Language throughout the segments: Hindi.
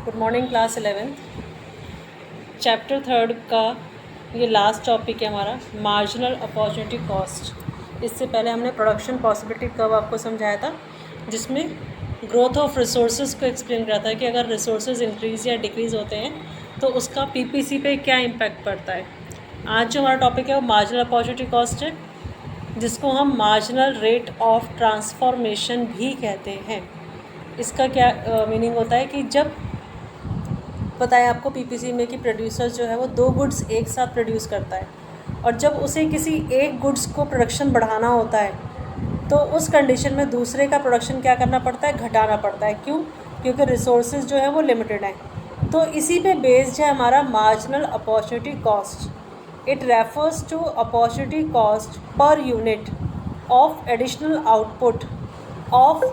Good morning class 11th chapter 3 का ये लास्ट टॉपिक है हमारा मार्जिनल अपॉर्चुनिटी कॉस्ट। इससे पहले हमने प्रोडक्शन पॉसिबिलिटी कर्व आपको समझाया था, जिसमें ग्रोथ ऑफ रिसोर्सेज को एक्सप्लेन करा था कि अगर रिसोर्सेज इंक्रीज़ या डिक्रीज़ होते हैं तो उसका पीपीसी पे क्या इम्पैक्ट पड़ता है। आज जो हमारा टॉपिक है वो मार्जिनल अपॉर्चुनिटी कॉस्ट है, जिसको हम मार्जिनल रेट ऑफ ट्रांसफॉर्मेशन भी कहते हैं। इसका क्या मीनिंग होता है कि जब पता है आपको पीपीसी में कि प्रोड्यूसर जो है वो दो गुड्स एक साथ प्रोड्यूस करता है, और जब उसे किसी एक गुड्स को प्रोडक्शन बढ़ाना होता है तो उस कंडीशन में दूसरे का प्रोडक्शन क्या करना पड़ता है, घटाना पड़ता है। क्यों? क्योंकि रिसोर्सेज जो है वो लिमिटेड हैं। तो इसी पे बेस्ड है हमारा marginal opportunity cost. It refers to opportunity cost per unit of additional output of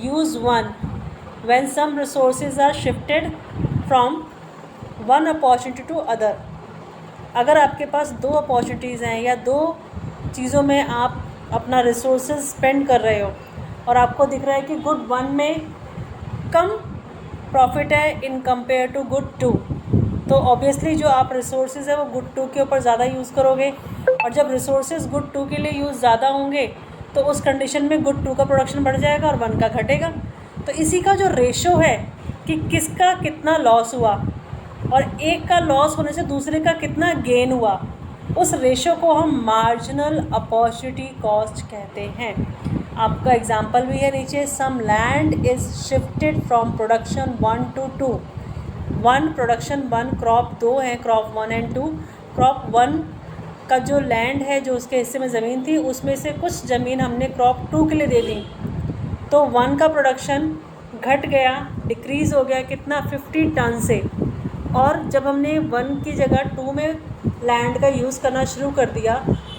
use one when some resources are shifted from one opportunity to other। अगर आपके पास दो अपॉर्चुनिटीज़ हैं या दो चीज़ों में आप अपना रिसोर्सेज स्पेंड कर रहे हो और आपको दिख रहा है कि गुड वन में कम प्रॉफिट है in compare to good two, तो ऑब्वियसली जो आप रिसोर्सेज है वो गुड टू के ऊपर ज़्यादा यूज़ करोगे, और जब रिसोर्सेज गुड टू के लिए यूज़ ज़्यादा होंगे तो उस कंडीशन में गुड टू का प्रोडक्शन बढ़ जाएगा और वन का घटेगा। तो इसी का जो रेशो है कि किसका कितना लॉस हुआ और एक का लॉस होने से दूसरे का कितना गेन हुआ, उस रेशो को हम मार्जिनल अपॉर्चुनिटी कॉस्ट कहते हैं। आपका एग्जांपल भी है नीचे, some land is shifted from production 1 to 2। 1 production 1 crop 2 है, क्रॉप 1 and 2। क्रॉप 1 का जो लैंड है, जो उसके हिस्से में ज़मीन थी, उसमें से कुछ ज़मीन हमने क्रॉप 2 के लिए दे दी, तो 1 का प्रोडक्शन घट गया, डिक्रीज़ हो गया कितना, 50 टन से। और जब हमने 1 की जगह 2 में लैंड का यूज़ करना शुरू कर दिया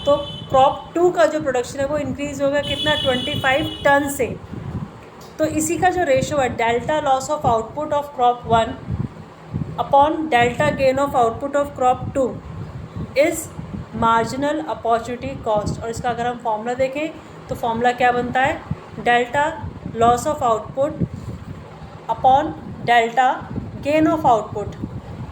तो क्रॉप 2 का जो प्रोडक्शन है वो इंक्रीज़ हो गया कितना, 25 टन से। तो इसी का जो रेशो है delta loss of output of crop 1 upon delta gain of output of crop 2 is marginal opportunity cost. और इसका अगर हम फॉर्मूला देखें तो फॉर्मूला क्या बनता है, delta loss of output upon delta gain of output.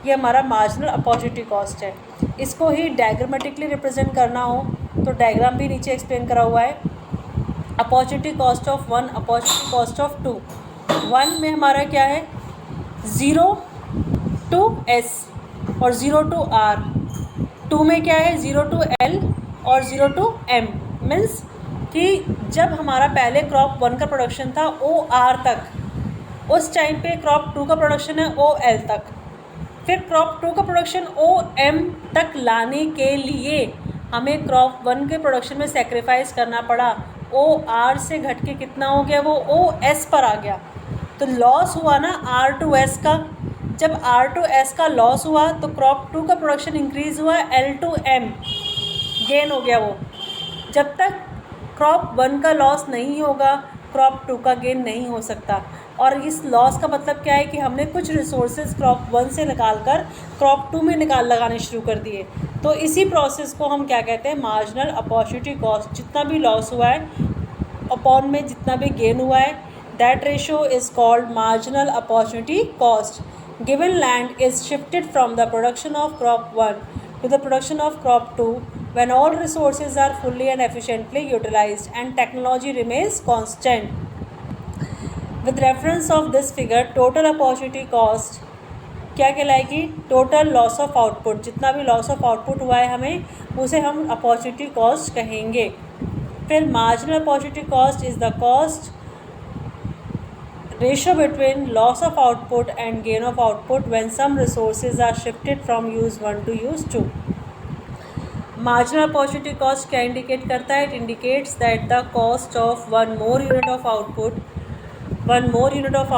ये हमारा मार्जिनल अपॉर्चुनिटी कॉस्ट है। इसको ही डायग्रामेटिकली रिप्रेजेंट करना हो तो डायग्राम भी नीचे एक्सप्लेन करा हुआ है। Opportunity cost of 1, opportunity cost of 2। 1 में हमारा क्या है, 0 to S और 0 to R। 2 में क्या है, 0 to L और 0 to M। मीन्स कि जब हमारा पहले क्रॉप 1 का प्रोडक्शन था OR तक, उस टाइम पे क्रॉप 2 का प्रोडक्शन है OL तक। फिर क्रॉप 2 का प्रोडक्शन OM तक लाने के लिए हमें क्रॉप 1 के प्रोडक्शन में सेक्रीफाइस करना पड़ा। OR से घट के कितना हो गया, वो OS पर आ गया। तो लॉस हुआ ना R to S का। जब R to S का लॉस हुआ तो क्रॉप 2 का प्रोडक्शन इंक्रीज़ हुआ, L to M गेन हो गया वो। जब तक क्रॉप 1 का लॉस नहीं होगा क्रॉप 2 का गेन नहीं हो सकता। और इस लॉस का मतलब क्या है कि हमने कुछ रिसोर्सेज क्रॉप 1 से निकाल कर क्रॉप 2 में लगाने शुरू कर दिए। तो इसी प्रोसेस को हम क्या कहते हैं, मार्जिनल अपॉर्चुनिटी कॉस्ट। जितना भी लॉस हुआ है अपॉन में जितना भी गेन हुआ है, that ratio is called marginal opportunity cost. Given land is shifted from the production of crop 1 to the production of crop 2 when all resources are fully and efficiently utilized and technology remains constant. With reference of this figure, total opportunity cost क्या कहलाएगी, टोटल लॉस ऑफ आउटपुट। जितना भी लॉस ऑफ आउटपुट हुआ है हमें उसे हम अपॉर्चुनिटी कॉस्ट कहेंगे। फिर marginal opportunity cost is the cost ratio between loss of output and gain of output when some resources are shifted from use 1 to use 2। marginal opportunity cost क्या indicate करता है, it indicates that the cost of one more unit of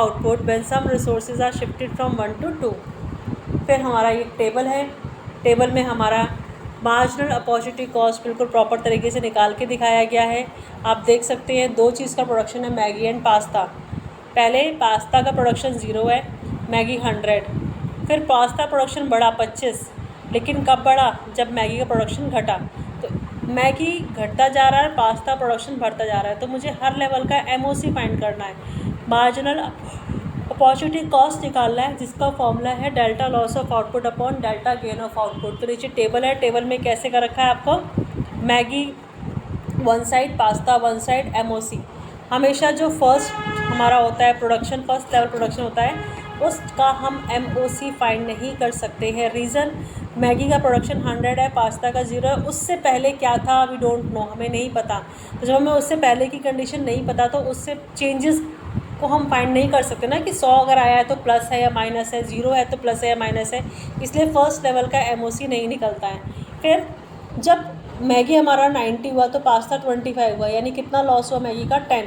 output when some resources are shifted from 1 to 2। फिर हमारा ये टेबल है, टेबल में हमारा मार्जिनल अपॉर्चुनिटी कॉस्ट बिल्कुल प्रॉपर तरीके से निकाल के दिखाया गया है। आप देख सकते हैं दो चीज़ का प्रोडक्शन है, मैगी एंड पास्ता। पहले पास्ता का प्रोडक्शन 0 है, मैगी 100। फिर पास्ता प्रोडक्शन बढ़ा 25, लेकिन कब बढ़ा, जब मैगी का प्रोडक्शन घटा। तो मैगी घटता जा रहा है, पास्ता प्रोडक्शन बढ़ता जा रहा है, तो मुझे हर लेवल का MOC फाइंड करना है, मार्जिनल अपॉर्चुनिटी कॉस्ट निकालना है, जिसका फॉर्मूला है delta loss of output upon delta gain of output. तो नीचे टेबल है, टेबल में कैसे कर रखा है आपको, Maggi one side, pasta one side, MOC। हमेशा जो फर्स्ट हमारा होता है प्रोडक्शन, फर्स्ट लेवल प्रोडक्शन होता है, उसका हम MOC फाइंड नहीं कर सकते हैं। रीज़न, मैगी का प्रोडक्शन 100 है, पास्ता का 0 है। उससे पहले क्या था वी डोंट नो, हमें नहीं पता। तो जब हमें उससे पहले की कंडीशन नहीं पता तो उससे चेंजेस को हम फाइंड नहीं कर सकते ना, कि 100 अगर आया है तो प्लस है या माइनस है, 0 है तो प्लस है या माइनस है। इसलिए फर्स्ट लेवल का MOC नहीं निकलता है। फिर जब मैगी हमारा 90 हुआ तो पास्ता 25 हुआ, यानी कितना लॉस हुआ मैगी का, 10।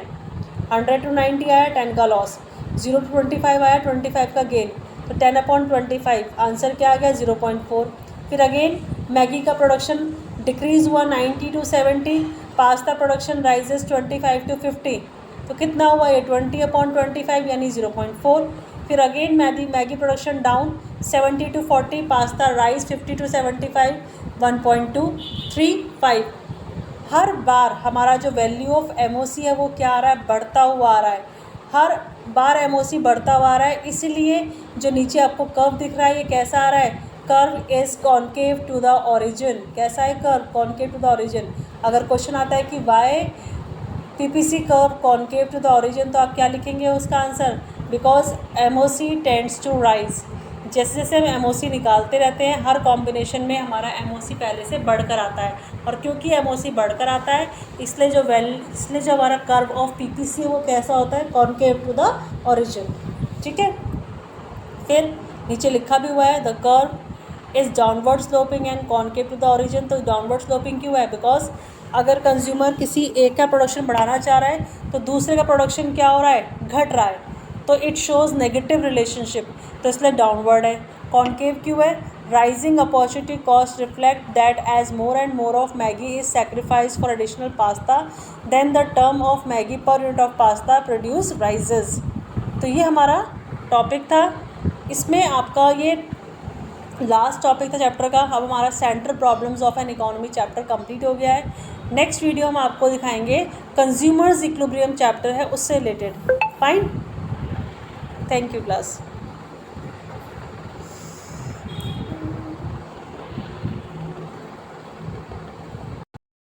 100 to 90 आया, 10 का लॉस। 0 to 25 आया, 25 का गेन। तो 10/25 आंसर क्या आ गया, 0.4। फिर अगेन मैगी का प्रोडक्शन डिक्रीज़ हुआ 90 to 70, pasta production rises 25 to 50। तो कितना हुआ ये, 20/25 यानी 0.4। फिर again Maggi production down 70 to 40, pasta rise 50 to 75, 1.235। हर बार हमारा जो वैल्यू ऑफ MOC है वो क्या आ रहा है, बढ़ता हुआ आ रहा है। हर बार MOC बढ़ता हुआ आ रहा है। इसीलिए जो नीचे आपको कर्व दिख रहा है ये कैसा आ रहा है, curve is concave to the origin. कैसा है curve, concave to the origin. अगर क्वेश्चन आता है कि why PPC curve concave to the origin, तो आप क्या लिखेंगे उसका answer, because MOC tends to rise. जैसे जैसे हम MOC निकालते रहते हैं, हर कॉम्बिनेशन में हमारा MOC पहले से बढ़कर आता है। और क्योंकि MOC बढ़कर आता है इसलिए जो हमारा कर्व ऑफ PPC है वो कैसा होता है, कॉन्केव टू द ओरिजिन। ठीक है। फिर नीचे लिखा भी हुआ है the curve is downward sloping and concave to the origin. तो डाउनवर्ड स्लोपिंग क्यों है, बिकॉज अगर कंज्यूमर किसी एक का प्रोडक्शन बढ़ाना चाह रहा है तो दूसरे का प्रोडक्शन क्या हो रहा है, घट रहा है। तो इट शोज़ नेगेटिव रिलेशनशिप, तो इसलिए डाउनवर्ड है। कॉन्केव क्यों है, rising opportunity cost reflect that as more and more of Maggi is sacrifice for additional pasta then the term of Maggi per unit of pasta produce rises. तो ये हमारा टॉपिक था। इसमें आपका ये लास्ट टॉपिक था चैप्टर का। अब हमारा central problems of an economy chapter complete हो गया है। नेक्स्ट वीडियो हम आपको दिखाएंगे कंज्यूमर्स इक्विलिब्रियम चैप्टर है उससे related. Fine, thank you class.